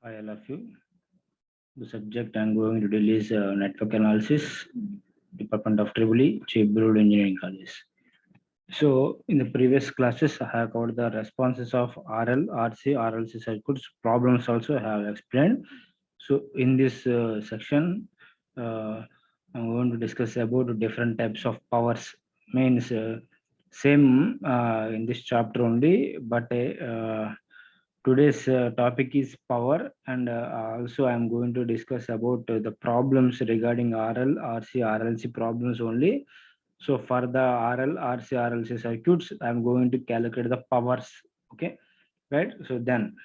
Hi, all of you. The subject I'm going to deal is network analysis, Department of Tribuli, Chebrood Engineering College. So, in the previous classes, I have covered the responses of RL, RC, RLC circuits. Problems also I have explained. So, in this section, I'm going to discuss about different types of powers. Means same in this chapter only, but today's topic is power, and also I am going to discuss about the problems regarding RL, RC, RLC problems only. So for the RL, RC, RLC circuits, I am going to calculate the powers. Okay, right? So then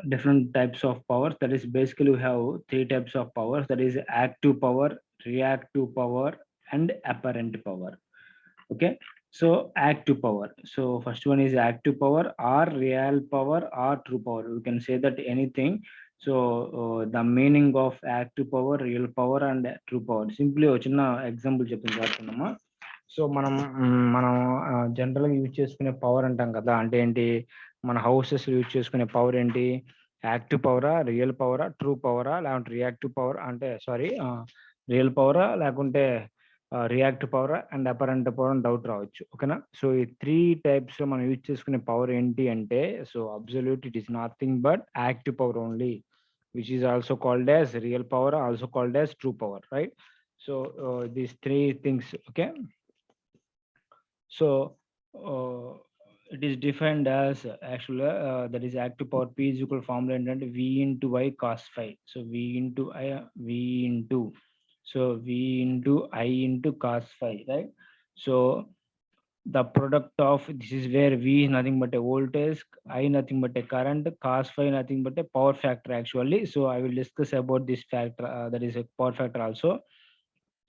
different types of powers. That is basically we have three types of powers. That is active power, reactive power, and apparent power. Okay, so active power. So first one is active power or real power or true power. We can say that anything. So the meaning of active power, real power, and true power. Simply ఒక చిన్న example చెప్పింది కాకుండా so మనం జనరల్గా use చేసుకునే power అంటాం కదా. అంటే ఏంటి, మన హౌసెస్ యూజ్ చేసుకునే పవర్ ఏంటి? యాక్టివ్ పవరా, రియల్ పవరా, ట్రూ పవరా, లేకుంటే రియాక్టివ్ పవర్ అంటే సారీ రియల్ పవరా, లేకుంటే reactive power and apparent power అని డౌట్ రావచ్చు. ఓకేనా? సో ఈ త్రీ టైప్స్ మనం యూజ్ చేసుకునే పవర్ ఏంటి అంటే, so absolute it is nothing but active power only, which is also called as real power, also called as true power, right? So these three things. Okay, so uh, it is defined as actually that is active power P is equal formula and V into Y cos phi. So V into I, V into, so V into I into cos phi, right? So the product of this is where V is nothing but a voltage, I nothing but a current, cos phi nothing but a power factor actually. So I will discuss about this factor, that is a power factor also.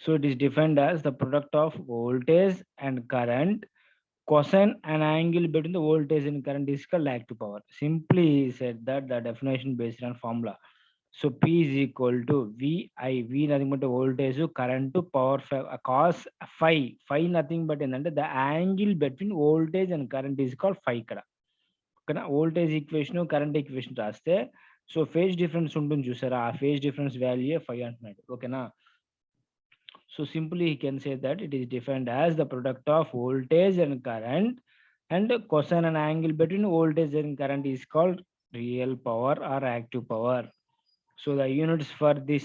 So it is defined as the product of voltage and current cosine an angle between the voltage and current is called active power. Simply said that the definition based on formula. So P is equal to VI, V nothing but the voltage, current to power cos phi. Phi nothing but ఏంటంటే the angle between voltage and current is called phi ఇక్కడ. ఓకేనా? Voltage equation, current equation రాస్తే so phase difference ఉంటుంది చూసారా, ఆ phase difference value ఫై అంటున్నాడు. ఓకేనా? So simply he can say that it is defined as the product of voltage and current, and cosine and angle between voltage and current is called real power or active power. So the units for this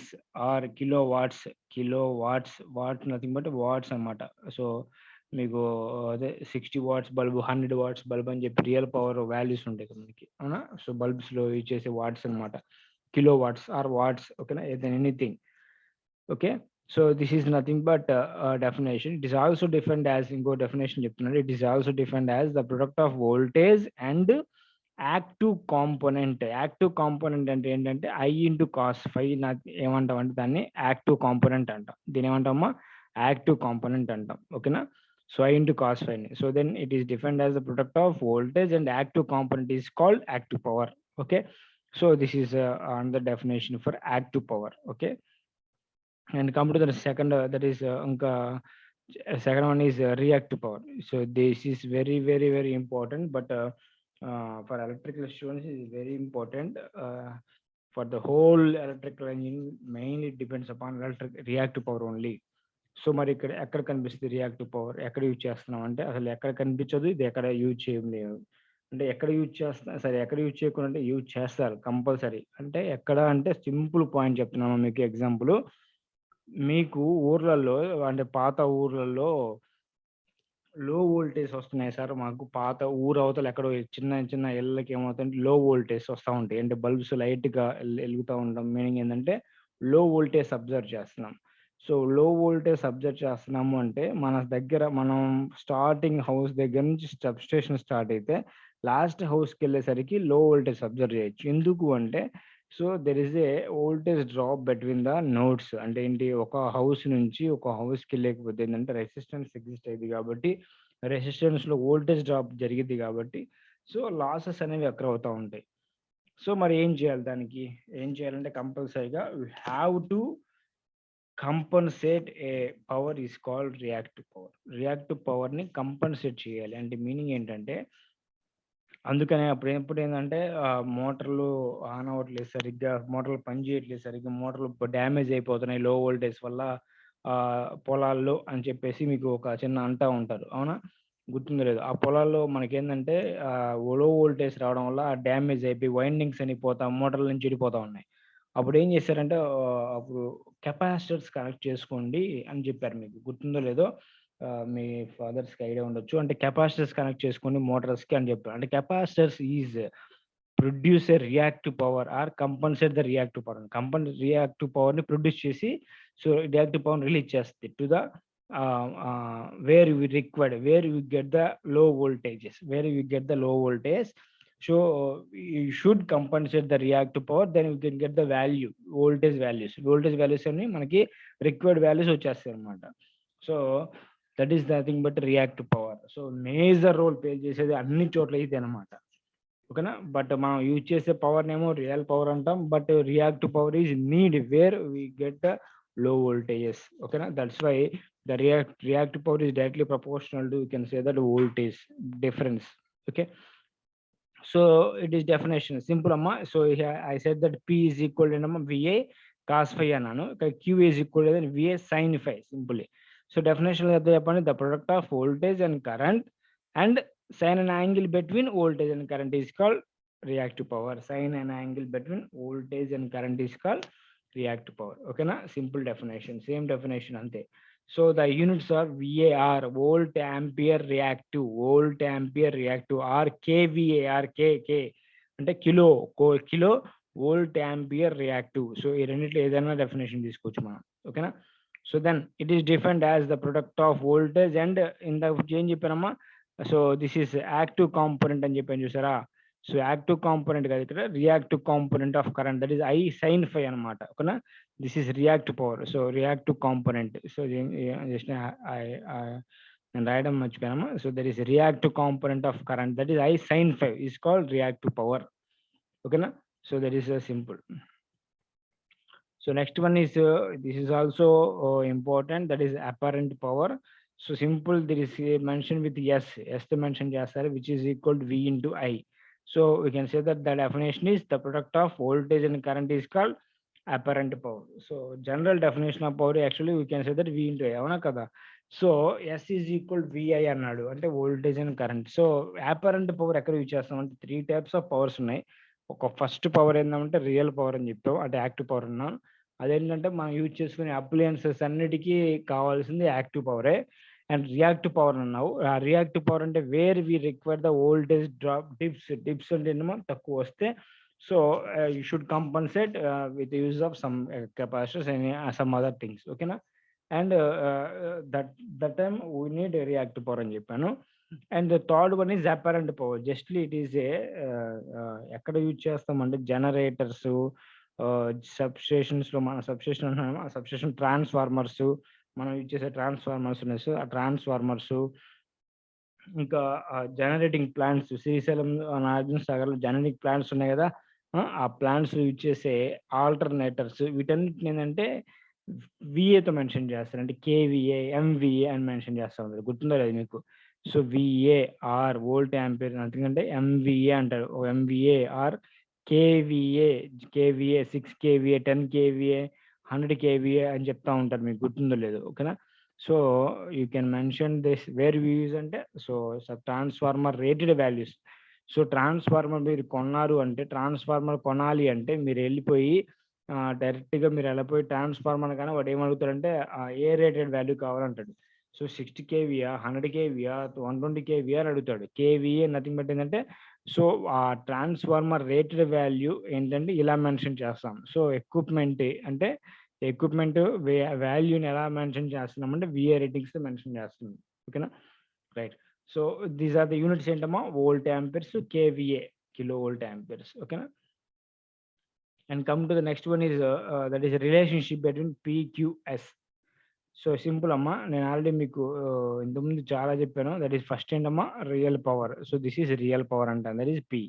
are kilowatts, watt nothing but watts అన్నమాట. So మీకు అదే 60 watts bulb, 100 watts bulb అని చెప్పి real power values ఉంటాయి కదా మనకి, అవునా? So బల్బ్స్లో use చేసే వాట్స్ అనమాట, కిలో వాట్స్ ఆర్ వాట్స్. ఓకేనా? Anything. Okay, so this is nothing but definition. It is also defined as, ఇంకో డెఫినేషన్ చెప్తున్నాడు, it is also defined as the product of voltage and active component. Active component అంటే ఏంటంటే I into cos ఫై. ఏమంటాం అంటే దాన్ని active component అంటాం. దీని ఏమంటామా? Active component అంటాం. ఓకేనా? So I into cos phi. So then it is defined as the product of voltage and active component is called active power. Okay, so this is on the definition for active power. Okay, and come to the second, that is second one is reactive power. So this is very very very important, but for electrical students it is very important. For the whole electrical engineering mainly depends upon reactive power only. So మరి ఇక్కడ ఎక్కడ కనిపిస్తుంది reactive power? ఎక్కడ use చేస్తున్నాం అంటే అసలు ఎక్కడ కనిపించదు, ఇది ఎక్కడ యూజ్ చేయలేదు. అంటే ఎక్కడ యూజ్ చేస్తున్నా సరే, ఎక్కడ యూజ్ చేయకుండా అంటే యూజ్ చేస్తారు కంపల్సరీ. అంటే ఎక్కడ అంటే సింపుల్ పాయింట్ చెప్తున్నాము మీకు ఎగ్జాంపుల్. మీకు ఊర్లలో అంటే పాత ఊర్లలో లో వోల్టేజ్ వస్తున్నాయి సార్, మాకు పాత ఊరు అవతల ఎక్కడో చిన్న చిన్న ఇళ్ళకి ఏమవుతుందంటే లో వోల్టేజ్ వస్తూ ఉంటాయి. అంటే బల్బ్స్ లైట్గా వెలుగుతూ ఉంటాం. మీనింగ్ ఏంటంటే లో వోల్టేజ్ అబ్జర్వ్ చేస్తున్నాం. సో లో వోల్టేజ్ అబ్జర్వ్ చేస్తున్నాము అంటే మన దగ్గర మనం స్టార్టింగ్ హౌస్ దగ్గర నుంచి సబ్ స్టేషన్ స్టార్ట్ అయితే లాస్ట్ హౌస్కి వెళ్ళేసరికి లో వోల్టేజ్ అబ్జర్వ్ చేయొచ్చు. ఎందుకు అంటే so there is a voltage drop between the nodes. అంటే ఏంటి, ఒక హౌస్ నుంచి ఒక హౌస్కి వెళ్ళకపోతే ఏంటంటే రెసిస్టెన్స్ ఎగ్జిస్ట్ అయ్యింది కాబట్టి రెసిస్టెన్స్లో వోల్టేజ్ డ్రాప్ జరిగింది కాబట్టి సో లాసెస్ అనేవి అక్కడ అవుతూ ఉంటాయి. సో మరి ఏం చేయాలి, దానికి ఏం చేయాలంటే కంపల్సరీగా we have to compensate A power is called reactive power. Reactive పవర్ని కంపన్సేట్ చేయాలి. అంటే మీనింగ్ ఏంటంటే అందుకనే అప్పుడు ఏందంటే మోటార్లు ఆన్ అవ్వట్లేదు సరిగ్గా, మోటార్లు పని చేయట్లేదు సరిగ్గా, మోటార్లు డ్యామేజ్ అయిపోతున్నాయి లో వోల్టేజ్ వల్ల పొలాల్లో అని చెప్పేసి మీకు ఒక చిన్న అంటా ఉంటారు. అవునా? గుర్తుందో లేదో. ఆ పొలాల్లో మనకేందంటే లో వోల్టేజ్ రావడం వల్ల డ్యామేజ్ అయిపోయి వైండింగ్స్ అని మోటార్ల నుంచి చెడిపోతా ఉన్నాయి. అప్పుడు ఏం చేశారంటే అప్పుడు కెపాసిటర్స్ కనెక్ట్ చేసుకోండి అని చెప్పారు. మీకు గుర్తుందో లేదో. మీ ఫాదర్స్‌కి ఐడియా ఉండొచ్చు. అంటే కెపాసిటర్స్ కనెక్ట్ చేసుకోండి మోటార్స్‌కి అని చెప్పారు. అంటే capacitors is produce a reactive power or compensate the reactive power. Reactive పవర్‌ని ప్రొడ్యూస్ చేసి సో రియాక్టివ్ పవర్‌ని రిలీజ్ చేస్తది to the where we required, where we get the low voltages, where we get the low voltage. So you should compensate the reactive power, then you can get the value, voltage values. Voltage values అన్ని మనకి required values వచ్చేస్తాయి అన్నమాట. So that is nothing but reactive power. So major role play చేసేది అన్ని చోట్ల ఇది అనమాట. ఓకేనా? బట్ మనం యూజ్ చేసే పవర్ నేమో రియల్ పవర్ అంటాం. But reactive power is need where we get the low voltages. ఓకేనా? That's why the reactive power is directly proportional to, you can say that, voltage difference. Okay, so it is definition simple amma. So here I said that P is equal to VA cos phi annanu, Q is equal to VA sin phi simply. So definition of the product of voltage and current and sin an angle between voltage and current is called reactive power. Sin an angle between voltage and current is called reactive power. Okay na? Simple definition, same definition ante. So the units are VAR, volt ampere reactive, volt ampere reactive, or KVA, or K అంటే kilo volt ampere reactive. So ఈ రెండిట్లో ఏదైనా definition తీసుకోవచ్చు మనం. ఓకేనా? So then it is defined as the product of voltage and ఏం చెప్పానమ్మా? So this is active component అని చెప్పాను చూసారా? సో యాక్టివ్ కాంపోనెంట్ కాదు ఇక్కడ, reactive component of current, that is I sin phi అనమాట. ఓకేనా? This is reactive power. So reactive component. So just నేను రాయడం మర్చిపోయాను. So that is reactive component of current, that is I sin phi is called reactive power. ఓకేనా? So that is simple. So next one is this is also important, that is apparent power. So simple, there is mentioned with S to mention chestar, which is equal to V into I. So we can say that the definition is the product of voltage and current is called apparent power. So general definition of power actually we can say that V into I. avana kada? So S is equal to VI annadu ante voltage and current. So apparent power ekkada use chestam ante three types of powers unnai. ఒక first power ఏంటంటే real power అని చెప్పాం, అంటే active power అన్నాం. అదేంటంటే మనం use చేసుకునే appliances అన్నిటికీ కావాల్సింది యాక్టివ్ పవరే. అండ్ రియాక్టివ్ పవర్ అన్నావు. ఆ రియాక్టివ్ పవర్ అంటే where we require the voltage drop, dips అంటే ఏమో తక్కువ వస్తే, so you should compensate with use of some capacitors and some other things. ఓకేనా? And that time we need reactive power అని చెప్పాను. And the third one is apparent power. Justly it is a ఎక్కడ use చేస్తామంటే generators, substations లో, మన substation అంటున్నాము, ఆ substation transformers, మనం యూజ్ చేసే ట్రాన్స్ఫార్మర్స్ ఉన్నాయి. ఆ ట్రాన్స్ఫార్మర్స్, ఇంకా జనరేటింగ్ ప్లాంట్స్, శ్రీశైలం, నాగార్జున సాగర్ లో జనరేటింగ్ ప్లాంట్స్ ఉన్నాయి కదా, ఆ ప్లాంట్స్ యూజ్ చేసే ఆల్టర్నేటర్స్, వీటన్నిటిని ఏంటంటే విఏతో మెన్షన్ చేస్తారు. అంటే కేవిఏ, ఎంవిఏ అని మెన్షన్ చేస్తా ఉంటారు. గుర్తుందో లేదు మీకు? So VA or volt ampere, ఎందుకంటే ఎంవిఏ అంటారు. MVA or KVA, 6 KVA, 10 KVA, 100 KVA అని చెప్తా ఉంటారు. మీకు గుర్తుందో లేదు? ఓకేనా? So you can mention this where we use అంటే, so transformer rated values. So transformer మీరు కొన్నారు అంటే, ట్రాన్స్ఫార్మర్ కొనాలి అంటే మీరు వెళ్ళిపోయి డైరెక్ట్గా మీరు వెళ్ళిపోయి ట్రాన్స్ఫార్మర్ కానీ వాడు ఏమడుగుతాడంటే ఏ రేటెడ్ వాల్యూ కావాలంటాడు. సో 60 కేవియా, 100 కేవియా, 120 కేవియా అని అడుగుతాడు. కేవిఏ నథింగ్ బట్ ఏంటంటే, సో ఆ ట్రాన్స్ఫార్మర్ రేటెడ్ వాల్యూ ఏంటంటే ఇలా మెన్షన్ చేస్తాం. సో ఎక్విప్మెంట్ అంటే ఎక్విప్మెంట్ వాల్యూని ఎలా మెన్షన్ చేస్తున్నామంటే విఏ రేటింగ్స్ మెన్షన్ చేస్తున్నాం. ఓకేనా? Right. So these are the units ఏంటమ్మా? Volt amperes, KVA, kilo volt amperes. ఓకేనా? And come to the next one is that is a relationship between PQS. So simple అమ్మా, నేను already మీకు ఇంతకుముందు చాలా చెప్పాను. దట్ ఈస్ ఫస్ట్ ఏంటమ్మా? Real power. So this is real power అంటాను, that is P.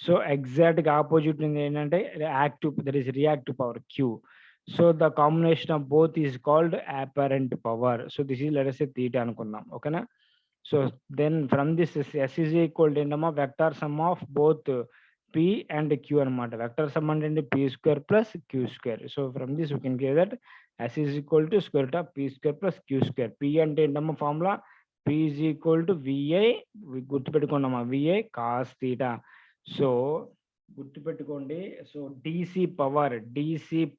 So ఎగ్జాక్ట్గా ఆపోజిట్ ఏంటంటే active, that is reactive power, Q. So the combination of both is called apparent power. So this is let us say theta అనుకుందాం. ఓకేనా? So then from this S is equal to ఏంటమ్మా vector some of both P and Q అనమాట. Vector some అంటే P square plus Q square. So from this we can get that S is equal to square root of P square plus Q square. P అంటే ఏంటమ్మా formula P is equal to VI, గుర్తుపెట్టుకున్నామా VI cos theta. So గుర్తుపెట్టుకోండి. So DC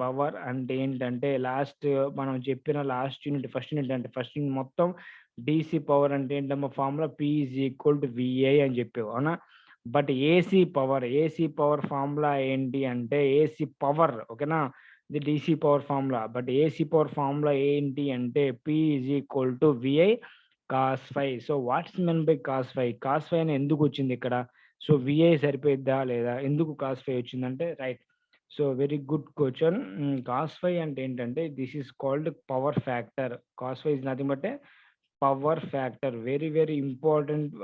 power అంటే ఏంటంటే last మనం చెప్పిన last unit first unit అంటే first unit మొత్తం DC power అంటే ఏంటమ్మా formula P is equal to VI అని చెప్పావు అవునా. బట్ ఏసీ పవర్ ఫార్ములా ఏంటి అంటే ఏసీ పవర్ ఓకేనా, ఇది DC power formula. But AC power formula ఏంటి అంటే P is equal to VI cos phi. So what's men by cos phi అని ఎందుకు వచ్చింది ఇక్కడ? సో VI సరిపోయిద్దా లేదా, ఎందుకు cos phi వచ్చిందంటే right. So very good question. cos phi అంటే ఏంటంటే this is called power factor. cos phi is nothing but power factor. Very important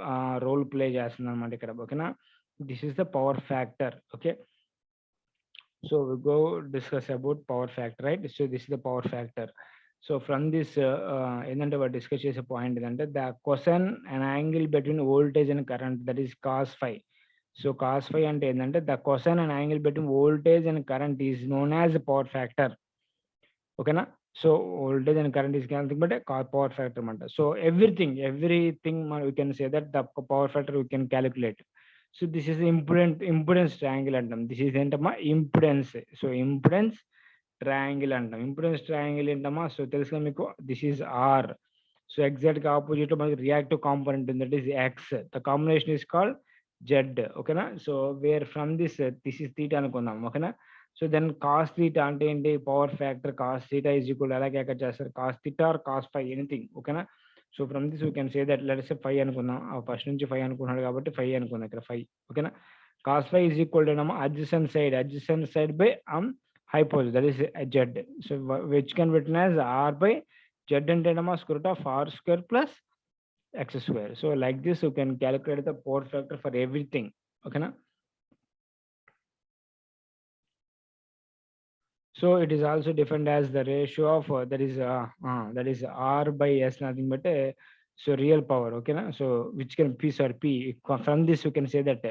role play చేస్తుంది అనమాట ఇక్కడ ఓకేనా. This is the power factor. Okay, so we go discuss about power factor right. So this is the power factor. So from this ఏంటంటే వాడు discuss చేసే point ఏంటంటే the question and angle between voltage and current, that is cos phi. So cos phi అంటే ఏంటంటే the question and angle between voltage and current is known as power factor ఓకేనా. So voltage and current is nothing but power factor అనమాట. So everything we can say that the power factor we can calculate. So this is impedance triangle అంటాం. This is ఏంటమ్మా impedance. So impedance triangle అంటాం. Impedance triangle ఏంటమ్మా so తెలుసుగా మీకు, this is R. So exact గా opposite లో మనకి reactive component ఉంది, that is X. The combination is called Z ఓకేనా. So where from this is theta అనుకుందాం ఓకేనా. సో దెన్ కాస్ థీటా అంటే ఏంటి, power factor cos theta is equal ఎలా క్యాల్కులేట్ చేస్తారు, cos theta or cos phi anything ఓకేనా. So from this we can say that let's say 5 అనుకుందాం. First నుంచి 5 అనుకున్నాడు కాబట్టి 5 అనుకుందాం ఇక్కడ 5 ఓకేనా. Cos phi is equal to ఏమో adjacent side by hypo, that is Z. So which can written as R by Z అంటే ఏమో square root of R square plus X square. So like this you can calculate the power factor for everything ఓకేనా. So it is also defined as the ratio of that is R by S, nothing but so real power okay na. So which can P or P. From this you can say that.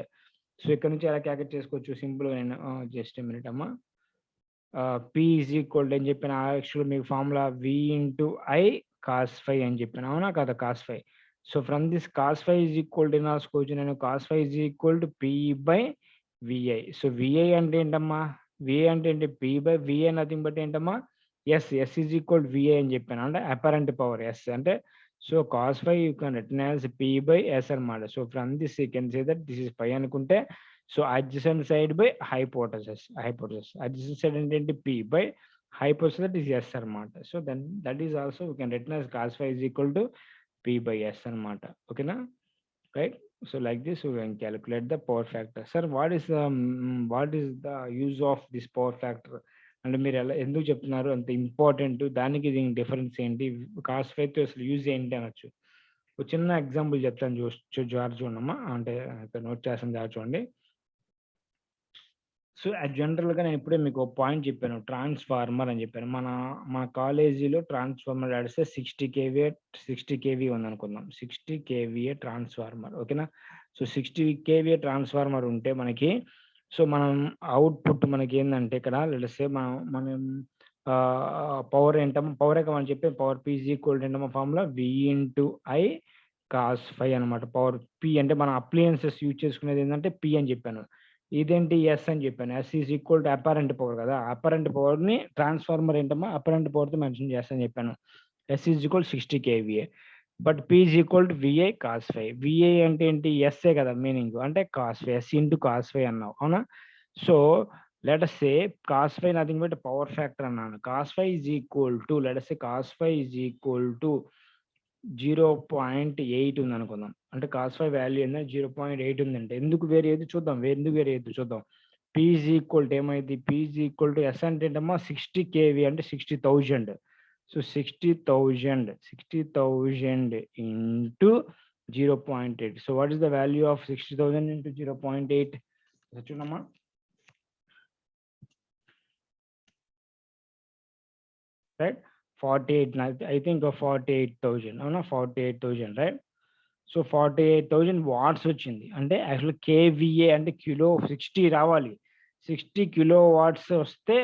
So ఇక్కడ నుంచి ఎలా calculate చేసుకోవచ్చు simple గా. నేను just minute అమ్మా. P is equal అని చెప్పిన actual మీకు formula V into I cos phi అని చెప్పాను అవునా కదా, cos phi. So from this cos phi is equal to రాసుకోవచ్చు నేను, cos phi is equal to P by VI. So VI అంటే ఏంటమ్మా, VA అంటే ఏంటి, P by VA nothing but ఏంటమ్మా ఎస్ ఈజ్ ఈక్వల్ VA అని చెప్పాను అంటే అపరెంట్ పవర్ ఎస్ అంటే. So cos phi you can written as P by S అనమాట. So from this you can say that this is phi అనుకుంటే so adjacent side by hypothesis adjacent side అంటే ఏంటి P by hypothesis that is S అనమాట. So then that is also you can written as cos phi is equal to P by S అనమాట ఓకేనా right. So like this we can calculate the power factor. Sir, what is the use of this power factor అంటే మీరు ఎలా ఎందుకు చెప్తున్నారు అంత important, దానికి దీనికి డిఫరెన్స్ ఏంటి, కాస్ ఫై తో అసలు యూజ్ ఏంటి అనొచ్చు. ఒక చిన్న ఎగ్జాంపుల్ చెప్తాను చూడమ్మా, అంటే నోట్ చేస్తాను చూడండి. సో జనరల్ గా నేను ఇప్పుడే మీకు ఒక పాయింట్ చెప్పాను, ట్రాన్స్ఫార్మర్ అని చెప్పాను. మన కాలేజీలో ట్రాన్స్ఫార్మర్ ఆడిస్తే 60 kVA ఉంది అనుకుందాం, 60 kVA ట్రాన్స్ఫార్మర్ ఓకేనా. సో 60 kVA ట్రాన్స్ఫార్మర్ ఉంటే మనకి సో మనం అవుట్పుట్ మనకి ఏంటంటే ఇక్కడ లెట్స్ మనం పవర్ ఏంటమ్మా, పవర్ మనం చెప్పే power P is equal to ఏంటమ్మా formula V into I cos phi అనమాట. పవర్ P అంటే మన అప్లయన్సెస్ యూజ్ చేసుకునేది ఏంటంటే P అని చెప్పాను, ఇదేంటి ఎస్ అని చెప్పాను. S is equal to apparent power కదా, అపరెంట్ పవర్ ని ట్రాన్స్ఫార్మర్ ఏంటమ్మా అపరెంట్ పవర్ తో మెన్షన్ చేస్తాను చెప్పాను. S is equal 60 kVA. But P is equal to VI cos phi. VI అంటే ఏంటి ఎస్ఏ కదా మీనింగ్, అంటే cos phi, S into cos phi అన్నావు అవునా. So let us say cos phi nothing but power factor అన్నాను. cos phi is equal to let us say cos phi is equal to 0.8 ఉంది అనుకుందాం. అంటే cos phi value ఏంటంటే 0.8 ఉందంటే ఎందుకు వేరే ఏది చూద్దాం, చూద్దాం. P is equal to ఏమైంది, P is equal to S అంటే ఏంటమ్మా 60 kV అంటే 60,000. So 60,000 into 0.8. So what is the value of 60,000 into 0.8 చూడమ్మా. రైట్ 48, I think 48,000 అవునా, 48,000 రైట్. సో 48,000 వాట్స్ వచ్చింది. అంటే యాక్చువల్ కేవీఏ అంటే కిలో 60 రావాలి. 60 కిలో వాట్స్ వస్తే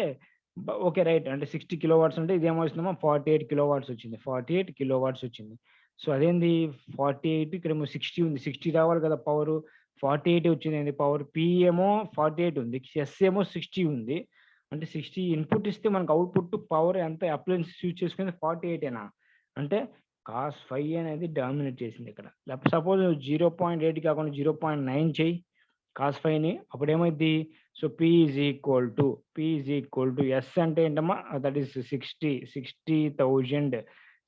ఓకే రైట్. అంటే 60 కిలో వాట్స్ అంటే ఇదేమొస్తుందమ్మా 48 కిలో వాట్స్ వచ్చింది. 48 కిలో వాట్స్ వచ్చింది. సో అదేంది 48 ఇక్కడేమో 60 ఉంది. 60 రావాలి కదా పవరు. 48 వచ్చిందేంది పవర్. పి ఏమో 48 ఉంది. ఎస్ ఏమో 60 ఉంది. అంటే 60 ఇన్పుట్ ఇస్తే మనకు అవుట్‌పుట్ పవర్ ఎంత అప్లయెన్సెస్ యూజ్ చేసుకునేది 48 అంటే కాస్ ఫై అనేది డామినేట్ చేసింది ఇక్కడ. లేకపోతే సపోజ్ 0.8 కాకుండా 0.9 చెయ్యి కాస్ ఫైని. అప్పుడు ఏమైద్ది? So P is equal to S అంటే ఏంటమ్మా that is 60,000.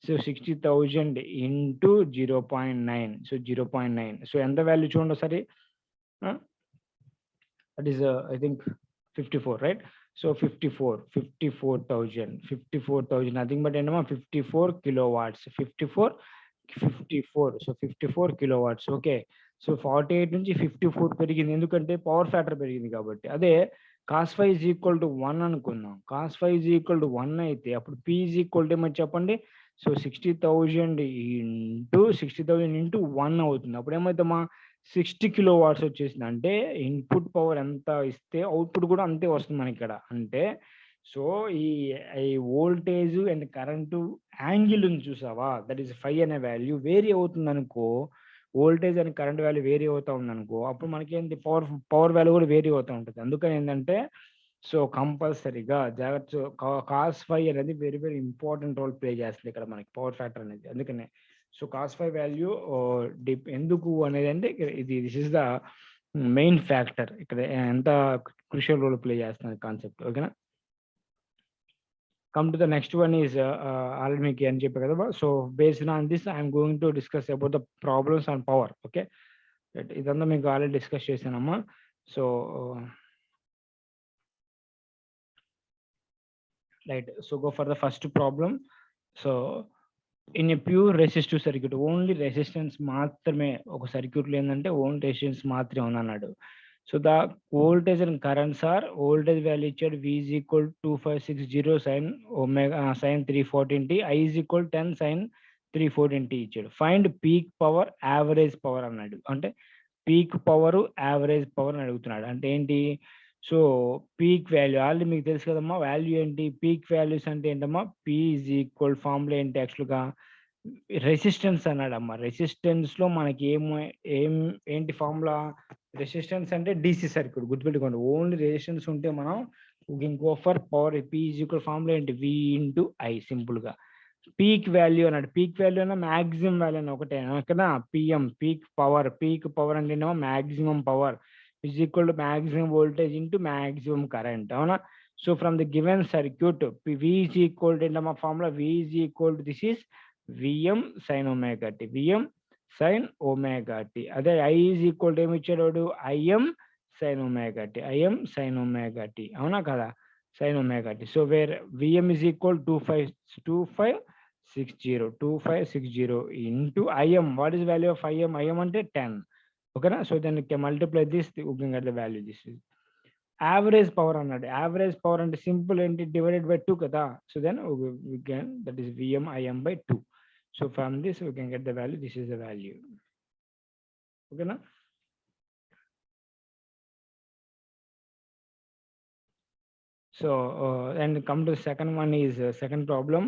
So 60,000 into 0.9. So 0.9. So ఎంత వాల్యూ చూడండి ఒకసారి. That is I think 54 right. So 54,000 nothing but ఏంటమ్మా 54 kilo watts. 54 so 54 kilo watts. Okay. So 48 నుంచి 54 పెరిగింది. ఎందుకంటే పవర్ ఫ్యాక్టర్ పెరిగింది కాబట్టి. అదే cos phi is equal to 1 అనుకుందాం. Cos phi is equal to 1 అయితే అప్పుడు పి ఈజ్ ఈక్వల్ టు ఏమని చెప్పండి. సో 60,000 ఇంటూ 1 అవుతుంది. అప్పుడు ఏమైతుందమ్మా 60 కిలో వాట్స్ వచ్చేసింది. అంటే ఇన్పుట్ పవర్ ఎంత ఇస్తే అవుట్పుట్ కూడా అంతే వస్తుంది మనకి ఇక్కడ. అంటే సో ఈ వోల్టేజ్ అండ్ కరెంటు యాంగిల్ ఉంది చూసావా, దట్ ఈస్ ఫై అనే వాల్యూ వేరీ అవుతుంది అనుకో. Voltage and current value vary అవుతా ఉందనుకో, అప్పుడు మనకేంటి పవర్ వాల్యూ కూడా వేరీ అవుతూ ఉంటుంది. అందుకని ఏంటంటే సో కంపల్సరీగా జాగ్రత్త కాస్ ఫై అనేది very very important role play చేస్తుంది ఇక్కడ మనకి పవర్ ఫ్యాక్టర్ అనేది. అందుకనే సో కాస్ ఫై వాల్యూ ఎందుకు అనేది అంటే this is the main factor ఇక్కడ ఎంత క్రూషియల్ రోల్ ప్లే చేస్తుంది కాన్సెప్ట్. ఓకేనా. Come to the next one is already మీకు అని చెప్పా కదా. So based on this I'm going to discuss about the problems on power. Okay, ఇదంతా మీకు ఆల్రెడీ డిస్కస్ చేశానమ్మా. So right. So go for the first problem. So in a pure resistive circuit only resistance మాత్రమే ఒక సర్క్యూట్లో ఏంటంటే only resistance మాత్రమే ఉందన్నాడు. So the voltage and currents are voltage value ఇచ్చాడు V is equal 2560 sin omega sin 314t, I is equal 10 sin 314t ఇచ్చాడు. Find peak power average power అన్నాడు. అంటే పీక్ పవర్ యావరేజ్ పవర్ అని అడుగుతున్నాడు. అంటే ఏంటి? సో పీక్ వాల్యూ ఆల్రెడీ మీకు తెలుసు కదమ్మా. వాల్యూ ఏంటి? పీక్ వాల్యూస్ అంటే ఏంటమ్మా P is equal ఫార్ములా ఏంటి యాక్చువల్గా రెసిస్టెన్స్ అన్నాడమ్మా. రెసిస్టెన్స్ లో మనకి ఏంటి ఫార్ములా? రెసిస్టెన్స్ అంటే డిసి సర్క్యూట్ గుర్తుపెట్టుకోండి. ఓన్లీ రెసిస్టెన్స్ ఉంటే మనం go for power. P is equal formula ఏంటి? V into I. సింపుల్ గా పీక్ వాల్యూ అన్నాడు. పీక్ వాల్యూ అన్న మాక్సిమం వాల్యూ అని ఒకటే కదా. PM peak power. Peak power అంటే ఏమో maximum power is equal to maximum voltage into maximum current. అవునా? So from the given circuit V is equal to ఏంటమ్మా formula? V is equal to this is VM sine omega t. VM sine omega t. అదే I is equal to ఏమి ఇచ్చాడు? IM sine omega t. IM sine omega t. అవునా కదా? Sine omega t. So where VM is equal 2560 into IM. What is value of IM? IM అంటే 10. ఓకేనా? So then multiply this you can get the value. This is average power అన్నాడు. Average power అంటే simple ఏంటి? Divided by 2 కదా. So then we can that is Vm Im by 2. So from this we can get the value. This is the value. Okay na? So and come to the second one is second problem.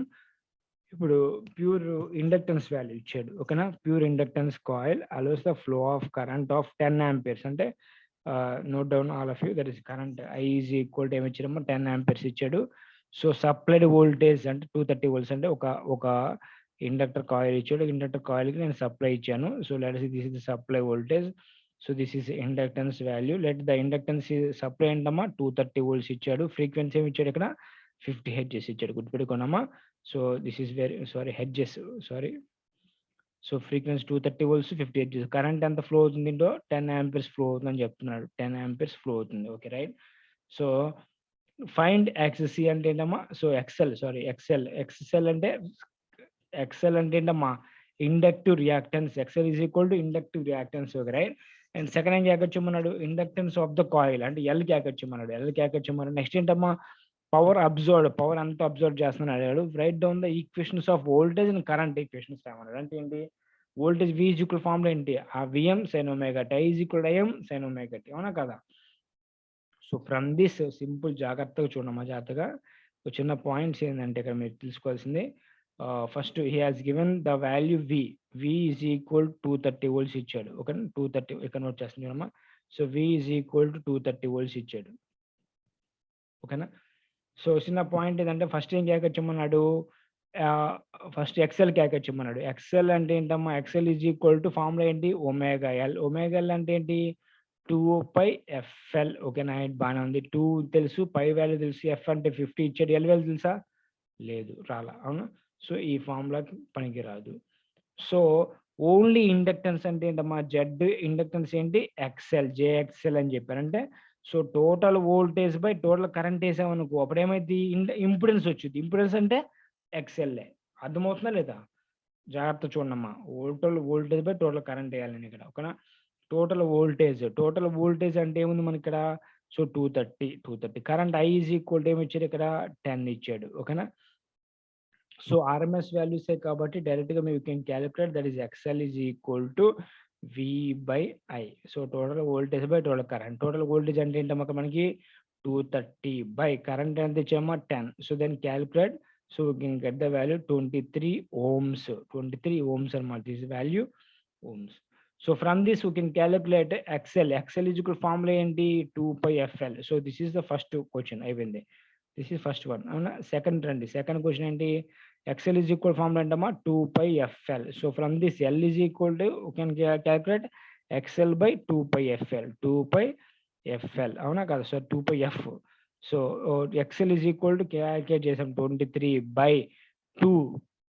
ఇప్పుడు pure inductance value ఇచ్చాడు. ఓకేనా? Pure inductance coil allows the flow of current of 10 amperes. అంటే note down all of you. That is current I is equal to ఏమి ఇచ్చాడమ్మా 10 amperes ఇచ్చాడు. So supplied voltage అంటే 230 volts. అంటే ఒక inductor coil ఇచ్చాడు. Inductor కాయిల్కి నేను సప్లై ఇచ్చాను. So let us this is the supply voltage. So this is inductance value. Let the inductance supply ఏంటమ్మా 230 volts ఇచ్చాడు. ఫ్రీక్వెన్సీ ఏమి ఇచ్చాడు ఇక్కడ? 50 హెర్ట్జ్ ఇచ్చాడు. గుర్తుపెట్టుకోనమ్మా. So this is very hertzes so frequency 230 volts 50 hertz. Current ఎంత flow అవుతుందో 10 amperes flow అవుతుందని చెప్తున్నాడు. 10 amperes ఫ్లో అవుతుంది. Okay right. So find XC అంటే ఏంటమ్మా? సో ఎక్సెల్ అంటే ఏంటమ్మా? Inductive reactance. XL is equal to inductive reactance. Okay right. And second ఏం క్యాకొచ్చమన్నాడు? ఇండక్టెన్స్ ఆఫ్ ద కాయిల్ అంటే ఎల్ క్యాకొచ్చమన్నాడు. నెక్స్ట్ ఏంటమ్మా? పవర్ ఎంత అబ్జర్వ్ చేస్తున్నాడు అడిగాడు. Write down the equations of voltage and current equations రామన్నాడు. అంటే ఏంటి? Voltage V is equal formula ఏంటి, ఆ Vm sin omega t, I is equal Im sin omega t, అవునా కదా. సో ఫ్రమ్ దిస్ సింపుల్, జాగ్రత్తగా చూడమ్మా, జాగ్రత్తగా ఒక చిన్న పాయింట్స్ ఏంటంటే ఇక్కడ మీరు తెలుసుకోవాల్సింది, first he has given the value V is equal 230 volts ఇచ్చాడు. ఓకే, 230 ఇక్కడ నోట్ చేస్తుంది చూడమ్మా. So V is equal to 230 volts ఇచ్చాడు. ఓకేనా. సో చిన్న పాయింట్ ఏంటంటే ఫస్ట్ ఏం క్యాకొచ్చమన్నాడు, ఫస్ట్ ఎక్సెల్ క్యాకొచ్చమన్నాడు. ఎక్సెల్ అంటే ఏంటమ్మా, XL is equal to formula ఏంటి, ఒమేగా ఎల్. ఒమేగా ఎల్ అంటే ఏంటి, 2πfl. ఓకేనా, బాగానే ఉంది. 2 తెలుసు, పై వాల్యూ తెలుసు, ఎఫ్ అంటే 50 ఇచ్చాడు, ఎల్ వాల్యూ తెలుసా, లేదు, రాలా, అవునా. సో ఈ ఫార్ములాకి పనికి రాదు. సో ఓన్లీ ఇండక్టెన్స్ అంటే ఏంటమ్మా, జెడ్ ఇండక్టెన్స్ ఏంటి, ఎక్సెల్, జేఎక్సెల్ అని చెప్పారు. అంటే so total voltage by total current వేసామనుకో, అప్పుడు ఏమైంది, ఇంపిడెన్స్ వచ్చింది. ఇంపిడెన్స్ అంటే ఎక్సెల్ఏ. అర్థమవుతుందా లేదా, జాగ్రత్త చూడమ్మా. Total voltage by total current వేయాలని ఇక్కడ. ఓకేనా, టోటల్ వోల్టేజ్ అంటే ఏముంది మనకి ఇక్కడ, so 230. Current I is equal to ఏమి ఇచ్చాడు ఇక్కడ, 10 ఇచ్చాడు. ఓకేనా. సో ఆర్ఎంఎస్ వాల్యూసే కాబట్టి డైరెక్ట్ గా మీరు can calculate, that is XL is equal to V/I. So total voltage by total current. Total voltage అంటే ఏంటమ్మా మనకి 230 బై కరెంట్ ఎంత ఇచ్చామా 10. So then calculate, so we can get the value 23 ohms. 23 ohms అన్నమాట, this value ohms. So from this we can calculate XL. XL is equal formula ఏంటి, 2πfl. So this is the first question అయిపోయింది. This is first one. అవునా. Second రండి, second question ఏంటి, XL is equal formula ఏంటమ్మా 2πfl. So from this L is equal to we can calculate XL by 2πfl. 2πfl అవునా కదా. So 2πf. So XL is equal to calculate చేసాం 23 by 2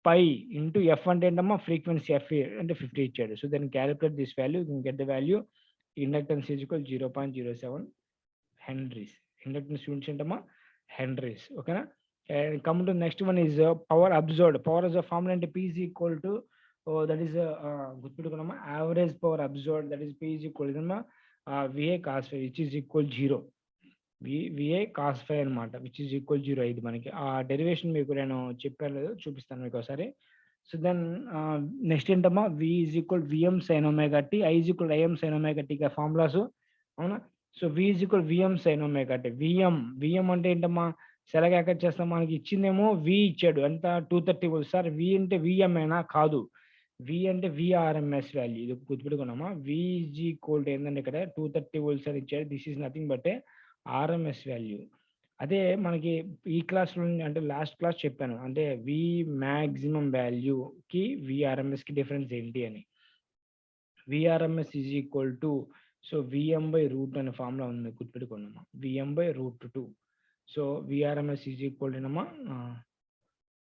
pi into F అంటే ఏంటమ్మా frequency, F అంటే 50 ఇచ్చాడు. So then calculate this value, you can get the value inductance is equal 0.07 henrys. Inductance units ఏంటమ్మా henrys. ఓకేనా. And come to next one is power observed. Power observe formula అంటే P is equal to, that is గుర్తుపెట్టుకున్నామా, average power observed, that is P is equal to VA cos phi which is equal 0. VA cos phi అనమాట, which is equal 0. ఇది మనకి ఆ derivation మీకు నేను చెప్పాను లేదు, చూపిస్తాను మీకు ఒకసారి. సో దెన్ నెక్స్ట్ ఏంటమ్మా, V is equal VM sin omega t, I is equal IM sin omega t formulas, అవునా. So V is equal VM sin omega t. VM అంటే ఏంటమ్మా, సెలగా ఎక్కడ చేస్తాం, మనకి ఇచ్చిందేమో V ఇచ్చాడు ఎంత 230 వోల్ట్. సార్ V అంటే VM అయినా కాదు, V అంటే VRMS వాల్యూ. ఇది గుర్తుపెట్టుకున్నామా. V ఈజ్ ఈక్వల్ ఏంటంటే ఇక్కడ 230 వోల్ట్స్ అని ఇచ్చాడు, this is nothing but RMS value. అదే మనకి ఈ క్లాస్లో అంటే లాస్ట్ క్లాస్ చెప్పాను, అంటే వి మ్యాక్సిమం వాల్యూకి విఆర్ఎంఎస్ కి డిఫరెన్స్ ఏంటి అని. VRMS is equal to, so Vm/√2 అనే ఫార్ములా ఉంది, గుర్తుపెట్టుకున్నామా, Vm/√2. So VRMS is equal ఏనమ్మా,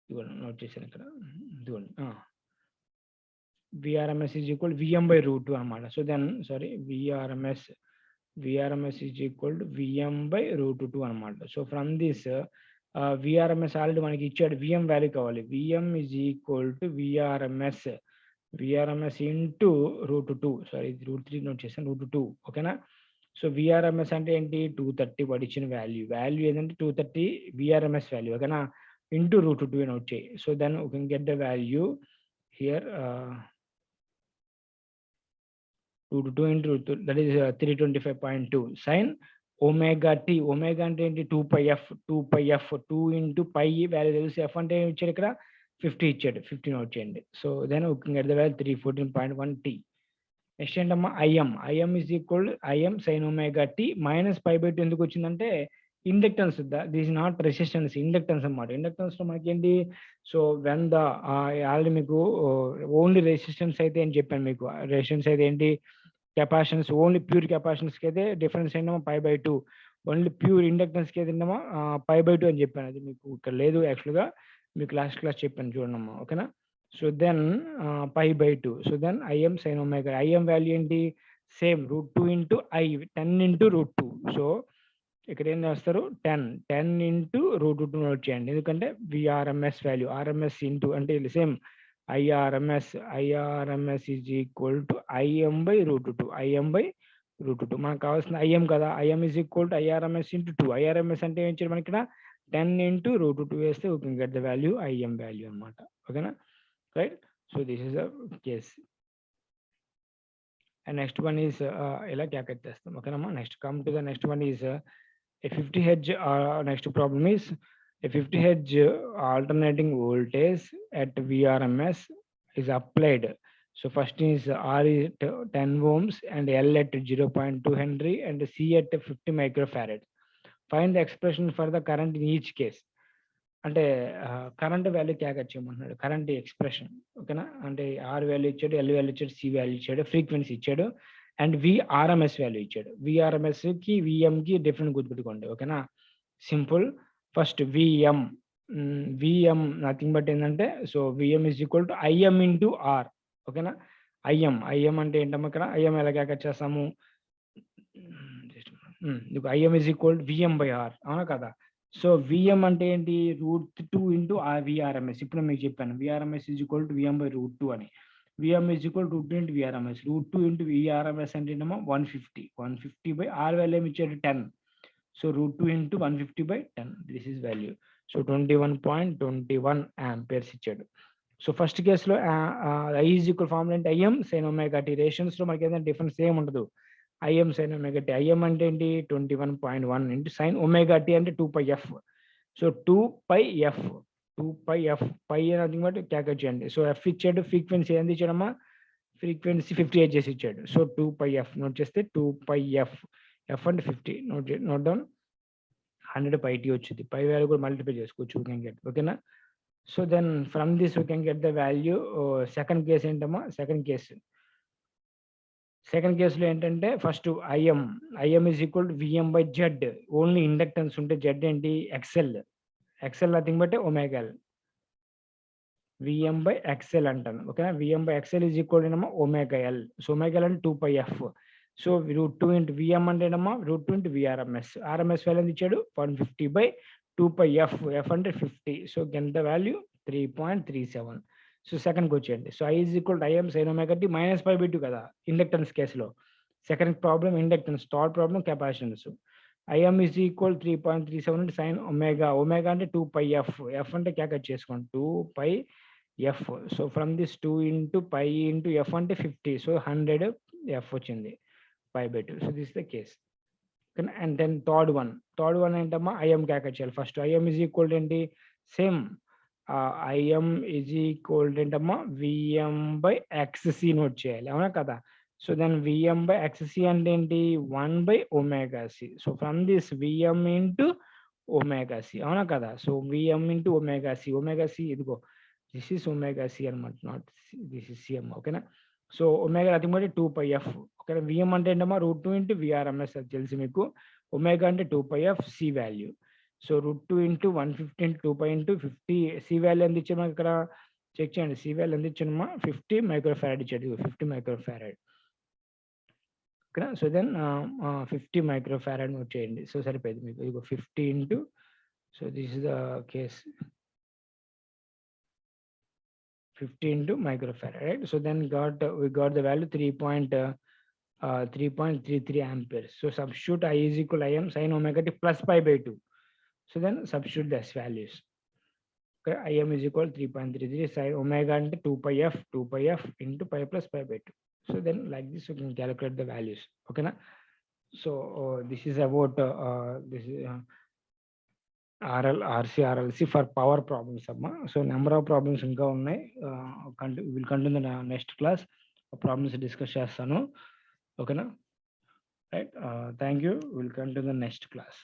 ఇదిగోండి నోట్ చేశాను ఇక్కడ, ఇదిగోండి విఆర్ఎంఎస్ ఈజ్ ఈక్వల్ Vm/√2 అనమాట. So then sorry, VRMS is equal to Vm/√2 అనమాట. So from this VRMS already మనకి ఇచ్చాడు, VM వాల్యూ కావాలి. VM is equal to VRMS into √2, sorry √3 note చేశాను, √2. ఓకేనా. సో VRMS అంటే ఏంటి, 230 వాడు ఇచ్చిన వాల్యూ ఏంటంటే 230 VRMS వాల్యూ. ఓకేనా, ఇంటూ √2 నోట్ చేయి. So then you can get the value here 2 into that is 325.2 sin omega t. omega అంటే ఏంటి 2πf 2 into పై వాల్యూ తెలుసు, ఎఫ్ అంటే ఇచ్చాడు ఇక్కడ 50 ఇచ్చాడు, 50 నోట్ చేయండి. So then you can get the value 314.1 t. Next ఏంటమ్మా IM is equal IM sin omega t minus π/2 ఎందుకు వచ్చిందంటే inductance, this not resistance, inductance అన్నమాట. ఇండక్టెన్స్ లో మనకి ఏంటి, సో వెన్ ద ఆల్రెడీ మీకు ఓన్లీ రెసిస్టెన్స్ అయితే అని చెప్పాను మీకు, రెసిస్టెన్స్ అయితే ఏంటి కెపాసిటెన్స్, ఓన్లీ ప్యూర్ కెపాసిటెన్స్ కి అయితే డిఫరెన్స్ ఏంటమ్మా π/2, ఓన్లీ ప్యూర్ ఇండక్టెన్స్ కి అయితే ఏంటమ్మా π/2 అని చెప్పాను. అది మీకు ఇక్కడ లేదు, యాక్చువల్గా మీకు లాస్ట్ క్లాస్ చెప్పాను చూడమ్మా. ఓకేనా. So then π/2. So then IM sin omega, IM value ఏంటి same √2 into I, 10 into √2. So ఇక్కడ ఏం చేస్తారు 10 into √2 నోట్ చేయండి, ఎందుకంటే విఆర్ఎంఎస్ వాల్యూ, ఆర్ఎంఎస్ ఇంటూ అంటే same IRMS is equal to IM/√2. IM/√2 మనకు కావాల్సిన IM కదా, IM is equal to IRMS into 2. IRMS అంటే ఏం చేయాలి మనకి ఇక్కడ 10 into √2 వేస్తే you can get the value IM value అనమాట. ఓకేనా, right. So this is the case. and next one is ఇలా calculate చేస్తాం ఓకేనమ్మా. Next come to the next one is a 50 hertz next problem is a 50 hertz alternating voltage at VRMS is applied. So first is R is 10 ohms and L at 0.2 Henry and C at 50 microfarad. Find the expression for the current in each case. అంటే current value క్యాకట్ చేయమంటున్నాడు, current expression ఓకేనా. అంటే R value ఇచ్చాడు, L value ఇచ్చాడు, C value ఇచ్చాడు, frequency ఇచ్చాడు and VRMS value ఇచ్చాడు. విఆర్ఎంఎస్ కి విఎం కి డిఫరెంట్ గుర్తుపెట్టుకోండి ఓకేనా. Simple. First VM, VM nothing but ఏంటంటే so VM is equal to IM into R ఓకేనా. ఐఎం అంటే ఏంటమ్మా ఇక్కడ ఐఎం ఎలా క్యాకట్ చేస్తాము, IM is equal VM by R అవునా కదా. సో విఎం అంటే ఏంటి, √2 ఇంటూ విఆర్ఎంఎస్. ఇప్పుడు మీకు చెప్పాను VRMS is equal to VM by √2 అని. VM is equal to √2 into VRMS. √2 into VRMS అంటే ఏంటమ్మా 150 బై ఆర్ వాల్యూ ఏమి ఇచ్చాడు 10. So √2 into 150 by 10 this is value. So 21.21 amperes ఇచ్చాడు. సో ఫస్ట్ కేసులో ఐ ఈజ్ ఈక్వల్ ఫార్ములా అంటే IM sine omega t. రేషన్స్ లో మనకి ఏదైనా డిఫరెన్స్ ఏం ఉండదు. IM sine omega t. IM అంటే ఏంటి 21.1 ఇంటూ సైన్ ఒమేగా టీ అంటే 2πf. So 2πf pi nothing but క్యాకట్ చేయండి. సో ఎఫ్ ఇచ్చాడు, ఫ్రీక్వెన్సీ ఎంత ఇచ్చాడమ్మా, ఫ్రీక్వెన్సీ 58 చేసి ఇచ్చాడు. సో 2πf నోట్ చేస్తే 2πf, ఎఫ్ అంటే 50 నోట్ డౌన్. 100πt వచ్చింది. పై వాల్యూ కూడా మల్టిప్లై చేసుకోవచ్చు వీ కెన్ గెట్ ఓకేనా. So then from this we can get the value. Second case ఏంటమ్మా, సెకండ్ కేసులో ఏంటంటే first IM is equal to VM by Z. Only inductance ఉంటే Z ఏంటి XL nothing but omega L. VM by XL అంటాను ఓకేనా. VM by XL is equal ఏమో omega L. So omega L అంటే 2πf. So √2 into VM అంటే ఏమో √2 into VRMS. RMS value ఎంత ఇచ్చాడు 150 బై 2πf, ఎఫ్ అంటే 50. So get the value 3.37. So సెకండ్కి వచ్చేయండి. So I is equal to IM sine omega T -π/2 కదా ఇండక్టెన్స్ కేసులో. Second problem inductance, third problem capacitance. IM is equal 3.37 అంటే sine omega, omega అంటే 2πf, F అంటే క్యాకట్ చేసుకోండి 2πf. So from this 2 into π into F అంటే 50. So 100 F వచ్చింది π/2. So this the case. And then third one ఏంటమ్మా IM క్యాకట్ చేయాలి. ఫస్ట్ ఐఎం ఈజ్ ఈక్వల్ ఏంటి సేమ్ ఐఎం ఈజ్ ఈక్వల్ ఏంటమ్మా విఎం బై ఎక్స్సి నోట్ చేయాలి అవునా కదా. So then VM by XC అంటే ఏంటి 1/ωc. So from this VM into ωc అవునా కదా. సో విఎం ఇంటూ ωc ఇదిగో దిస్ ఈస్ ωc అనమాట, నాట్ దిస్ ఇస్ సిఎం ఓకేనా. So omega nothing but 2πf ఓకేనా. విఎం అంటే ఏంటమ్మా √2 ఇంటూ విఆర్ఎంఎస్ అది తెలుసు మీకు. ఒమేగా అంటే 2πf, C value. So √2 into 150 into 2π into 50. C value ఎంత ఇచ్చాము ఇక్కడ చెక్ చేయండి. సి వాల్యూ ఎంత ఇచ్చామా 50 మైక్రోఫారడ్ ఇచ్చాడు. 50 మైక్రోఫారడ్ ఓకేనా. సో దెన్ 50 మైక్రోఫారడ్ నోట్ చేయండి. సో సరిపోయింది మీకు ఇదిగో 50 into. So this is the case 50 into microfarad, right? So then we got the value 3.33 amperes. So substitute I is equal IM sin omega t plus π/2. So then substitute this values. Okay, IM is equal 3.33 sin omega and 2πf into π plus π/2. So then like this you can calculate the values. Okay na? So this is about this is RC RLC for power problems amma. So number of problems inka unnai. We'll continue the next class problems discuss chestanu. Okay na, right? Thank you. We'll continue the next class.